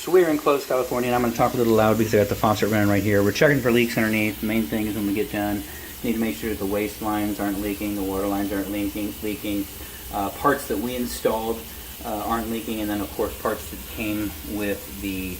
So we're in Clovis, California, and I'm going to talk a little loud because I got the faucet running right here. We're checking for leaks underneath. The main thing is when we get done, we need to make sure that the waste lines aren't leaking, the water lines aren't leaking, parts that we installed aren't leaking, and then of course parts that came with the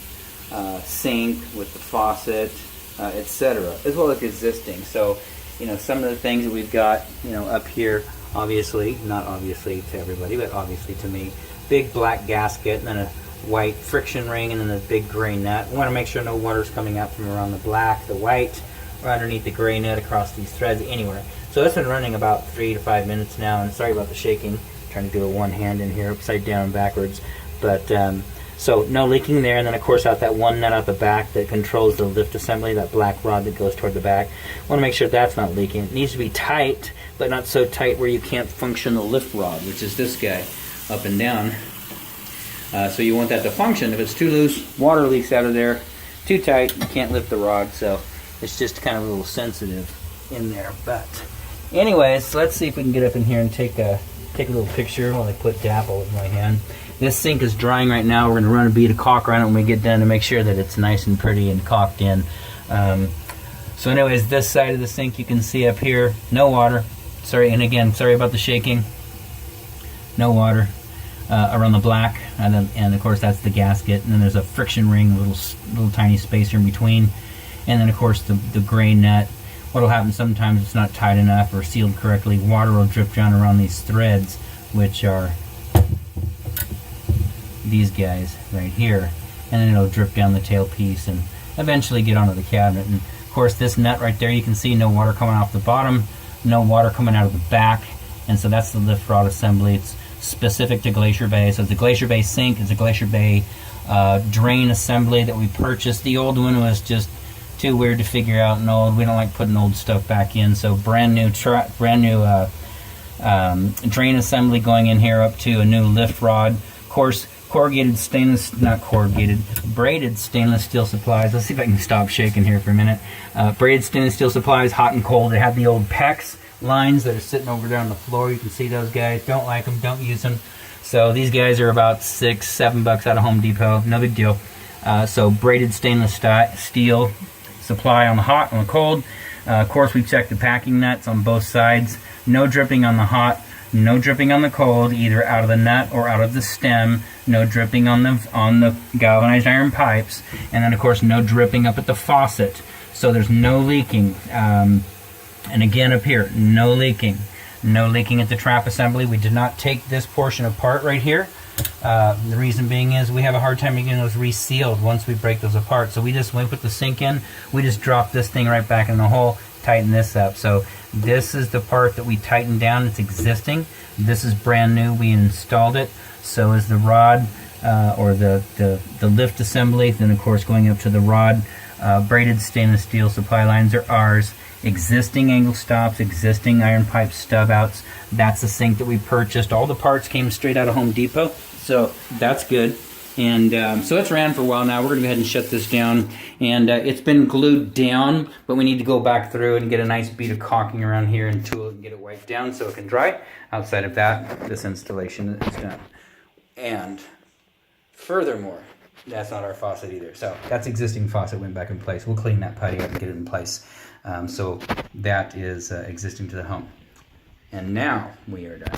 sink, with the faucet, etc., as well as existing. So, you know, some of the things that we've got, you know, up here, obviously, not obviously to everybody, but obviously to me, big black gasket, and then a white friction ring, and then a big gray nut. We want to make sure no water's coming out from around the black, the white, or underneath the gray nut across these threads, anywhere. So that's been running about 3 to 5 minutes now, and sorry about the shaking. I'm trying to do a one hand in here, upside down and backwards. But so no leaking there, and then of course out that one nut out the back that controls the lift assembly, that black rod that goes toward the back. Want to make sure that's not leaking. It needs to be tight, but not so tight where you can't function the lift rod, which is this guy, up and down. So you want that to function. If it's too loose, water leaks out of there. Too tight, you can't lift the rod. So it's just kind of a little sensitive in there. But anyways, let's see if we can get up in here and take a little picture while I put Dapple in my hand. This sink is drying right now. We're going to run a bead of caulk around it when we get done to make sure that it's nice and pretty and caulked in. So anyways, this side of the sink you can see up here, no water. Sorry, and again, sorry about the shaking. No water. Around the black, and of course that's the gasket, and then there's a friction ring, a little tiny spacer in between, and then of course the gray nut. What'll happen sometimes, it's not tight enough or sealed correctly, water will drip down around these threads, which are these guys right here, and then it'll drip down the tailpiece and eventually get onto the cabinet. And of course this nut right there, you can see no water coming off the bottom, no water coming out of the back, and so that's the lift rod assembly. It's specific to Glacier Bay. So it's a Glacier Bay sink, it's a Glacier Bay drain assembly that we purchased. The old one was just too weird to figure out and old. We don't like putting old stuff back in, so brand new drain assembly going in here up to a new lift rod. Of course, braided stainless steel supplies. Let's see if I can stop shaking here for a minute. Braided stainless steel supplies, hot and cold. They have the old PEX lines that are sitting over there on the floor. You can see those guys. Don't like them, don't use them. So these guys are about $6-7 out of Home Depot. No big deal. So braided stainless steel supply on the hot, on the cold. Of course, we checked the packing nuts on both sides. No dripping on the hot, no dripping on the cold, either out of the nut or out of the stem. No dripping on the galvanized iron pipes, and then of course no dripping up at the faucet. So there's no leaking. And again up here, no leaking. No leaking at the trap assembly. We did not take this portion apart right here. The reason being is we have a hard time getting those resealed once we break those apart. So when we put the sink in, we just drop this thing right back in the hole, tighten this up. So this is the part that we tightened down. It's existing. This is brand new. We installed it. So is the rod or the lift assembly. Then of course going up to the rod. Braided stainless steel supply lines are ours. Existing angle stops, existing iron pipe stub outs. That's the sink that we purchased. All the parts came straight out of Home Depot, so that's good. And so it's ran for a while now. We're going to go ahead and shut this down. And it's been glued down, but we need to go back through and get a nice bead of caulking around here and tool it and get it wiped down so it can dry. Outside of that, this installation is done. And furthermore, that's not our faucet either. So that's existing faucet went back in place. We'll clean that putty up and get it in place. So that is existing to the home. And now we are done.